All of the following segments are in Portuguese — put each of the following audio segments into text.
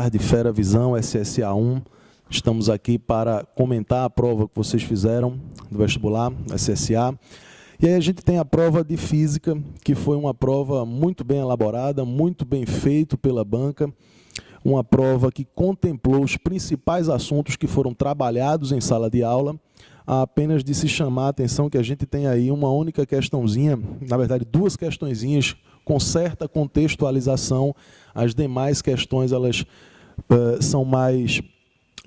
tarde, Fera Visão, SSA1. Estamos aqui para comentar a prova que vocês fizeram do vestibular, SSA. E aí a gente tem a prova de Física, que foi uma prova muito bem elaborada, muito bem feita pela banca, uma prova que contemplou os principais assuntos que foram trabalhados em sala de aula, apenas de se chamar a atenção que a gente tem aí uma única questãozinha, na verdade duas questõezinhas com certa contextualização. As demais questões elas são mais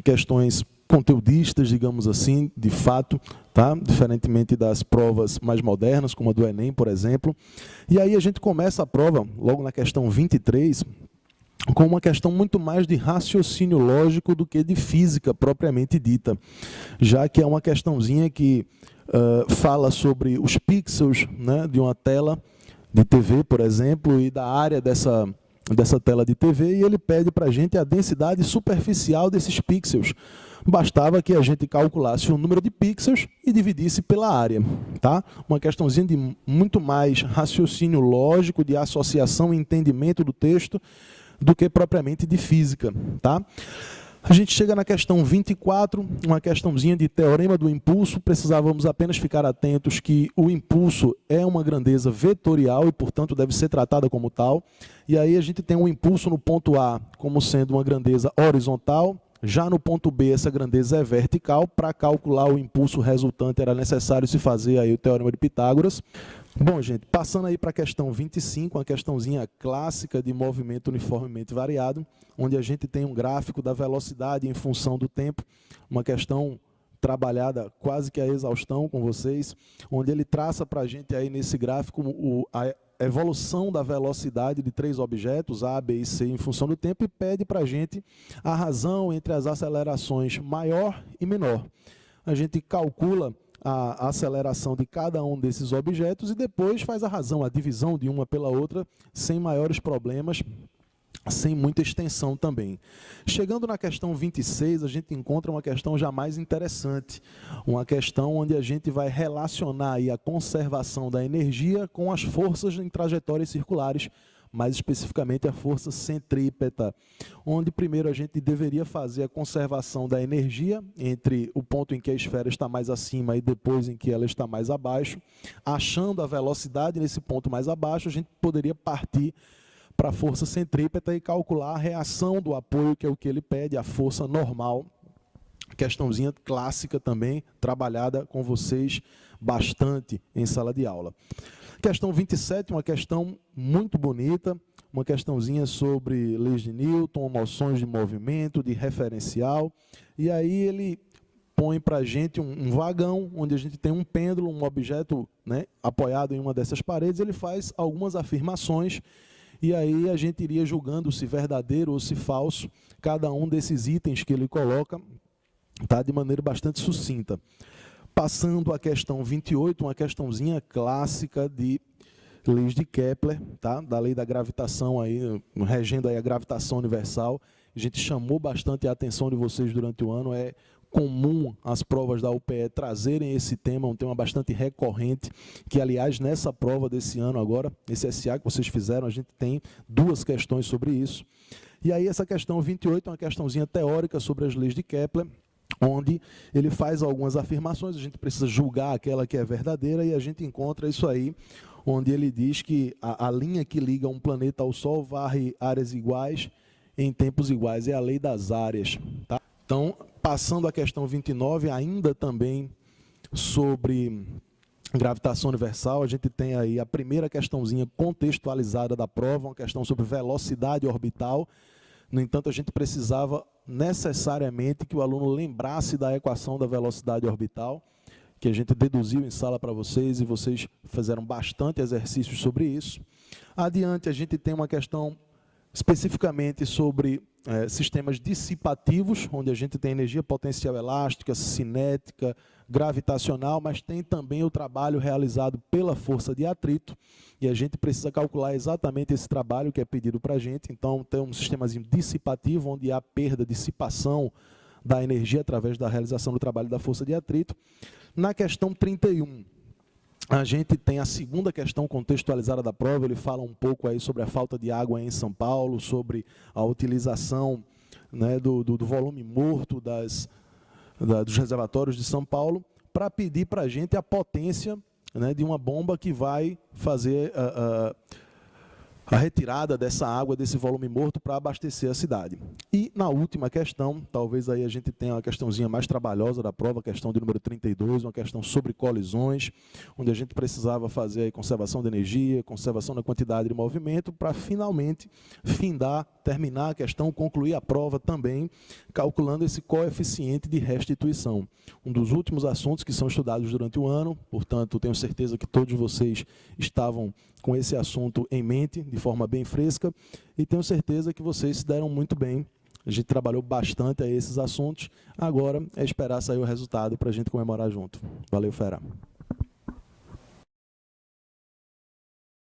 questões conteudistas, digamos assim, de fato, tá? Diferentemente das provas mais modernas, como a do Enem, por exemplo. E aí a gente começa a prova, logo na questão 23, com uma questão muito mais de raciocínio lógico do que de física propriamente dita, já que é uma questãozinha que fala sobre os pixels, né, de uma tela de TV, por exemplo, e da área dessa tela de TV, e ele pede para a gente a densidade superficial desses pixels. Bastava que a gente calculasse o número de pixels e dividisse pela área. Tá? Uma questãozinha de muito mais raciocínio lógico, de associação e entendimento do texto, do que propriamente de física. Tá? A gente chega na questão 24, uma questãozinha de teorema do impulso. Precisávamos apenas ficar atentos que o impulso é uma grandeza vetorial e, portanto, deve ser tratada como tal. E aí a gente tem um impulso no ponto A como sendo uma grandeza horizontal. Já no ponto B, essa grandeza é vertical. Para calcular o impulso resultante, era necessário se fazer aí o teorema de Pitágoras. Bom, gente, passando aí para a questão 25, uma questãozinha clássica de movimento uniformemente variado, onde a gente tem um gráfico da velocidade em função do tempo, uma questão trabalhada quase que a exaustão com vocês, onde ele traça para a gente aí nesse gráfico a evolução da velocidade de três objetos, A, B e C, em função do tempo, e pede para a gente a razão entre as acelerações maior e menor. A gente calcula a aceleração de cada um desses objetos e depois faz a razão, a divisão de uma pela outra, sem maiores problemas, sem muita extensão também. Chegando na questão 26, a gente encontra uma questão já mais interessante, uma questão onde a gente vai relacionar aí a conservação da energia com as forças em trajetórias circulares, mais especificamente a força centrípeta, onde primeiro a gente deveria fazer a conservação da energia entre o ponto em que a esfera está mais acima e depois em que ela está mais abaixo. Achando a velocidade nesse ponto mais abaixo, a gente poderia partir para a força centrípeta e calcular a reação do apoio, que é o que ele pede, a força normal. Questãozinha clássica também, trabalhada com vocês bastante em sala de aula. Questão 27, uma questão muito bonita, uma questãozinha sobre leis de Newton, noções de movimento, de referencial, e aí ele põe para a gente um vagão, onde a gente tem um pêndulo, um objeto, né, apoiado em uma dessas paredes, ele faz algumas afirmações, e aí a gente iria julgando se verdadeiro ou se falso cada um desses itens que ele coloca, tá, de maneira bastante sucinta. Passando à questão 28, uma questãozinha clássica de leis de Kepler, tá? Da lei da gravitação, aí, regendo aí a gravitação universal. A gente chamou bastante a atenção de vocês durante o ano, é comum as provas da UPE trazerem esse tema, um tema bastante recorrente, que, aliás, nessa prova desse ano agora, esse SA que vocês fizeram, a gente tem duas questões sobre isso. E aí essa questão 28 é uma questãozinha teórica sobre as leis de Kepler, onde ele faz algumas afirmações, a gente precisa julgar aquela que é verdadeira, e a gente encontra isso aí, onde ele diz que a linha que liga um planeta ao Sol varre áreas iguais em tempos iguais, é a lei das áreas. Tá? Então, passando à questão 29, ainda também sobre gravitação universal, a gente tem aí a primeira questãozinha contextualizada da prova, uma questão sobre velocidade orbital. No entanto, a gente precisava necessariamente que o aluno lembrasse da equação da velocidade orbital, que a gente deduziu em sala para vocês, e vocês fizeram bastante exercícios sobre isso. Adiante, a gente tem uma questão especificamente sobre sistemas dissipativos, onde a gente tem energia potencial elástica, cinética, gravitacional, mas tem também o trabalho realizado pela força de atrito, e a gente precisa calcular exatamente esse trabalho que é pedido para a gente. Então, tem um sistemazinho dissipativo, onde há perda, dissipação da energia através da realização do trabalho da força de atrito. Na questão 31, a gente tem a segunda questão contextualizada da prova, ele fala um pouco aí sobre a falta de água em São Paulo, sobre a utilização né, do volume morto dos reservatórios de São Paulo, para pedir para a gente a potência, né, de uma bomba que vai fazer a retirada dessa água, desse volume morto, para abastecer a cidade. E na última questão, talvez aí a gente tenha uma questãozinha mais trabalhosa da prova, a questão de número 32, uma questão sobre colisões, onde a gente precisava fazer aí conservação de energia, conservação da quantidade de movimento, para finalmente terminar a questão, concluir a prova também, calculando esse coeficiente de restituição. Um dos últimos assuntos que são estudados durante o ano, portanto, tenho certeza que todos vocês estavam com esse assunto em mente, de forma bem fresca, e tenho certeza que vocês se deram muito bem. A gente trabalhou bastante a esses assuntos, agora é esperar sair o resultado para a gente comemorar junto. Valeu, fera!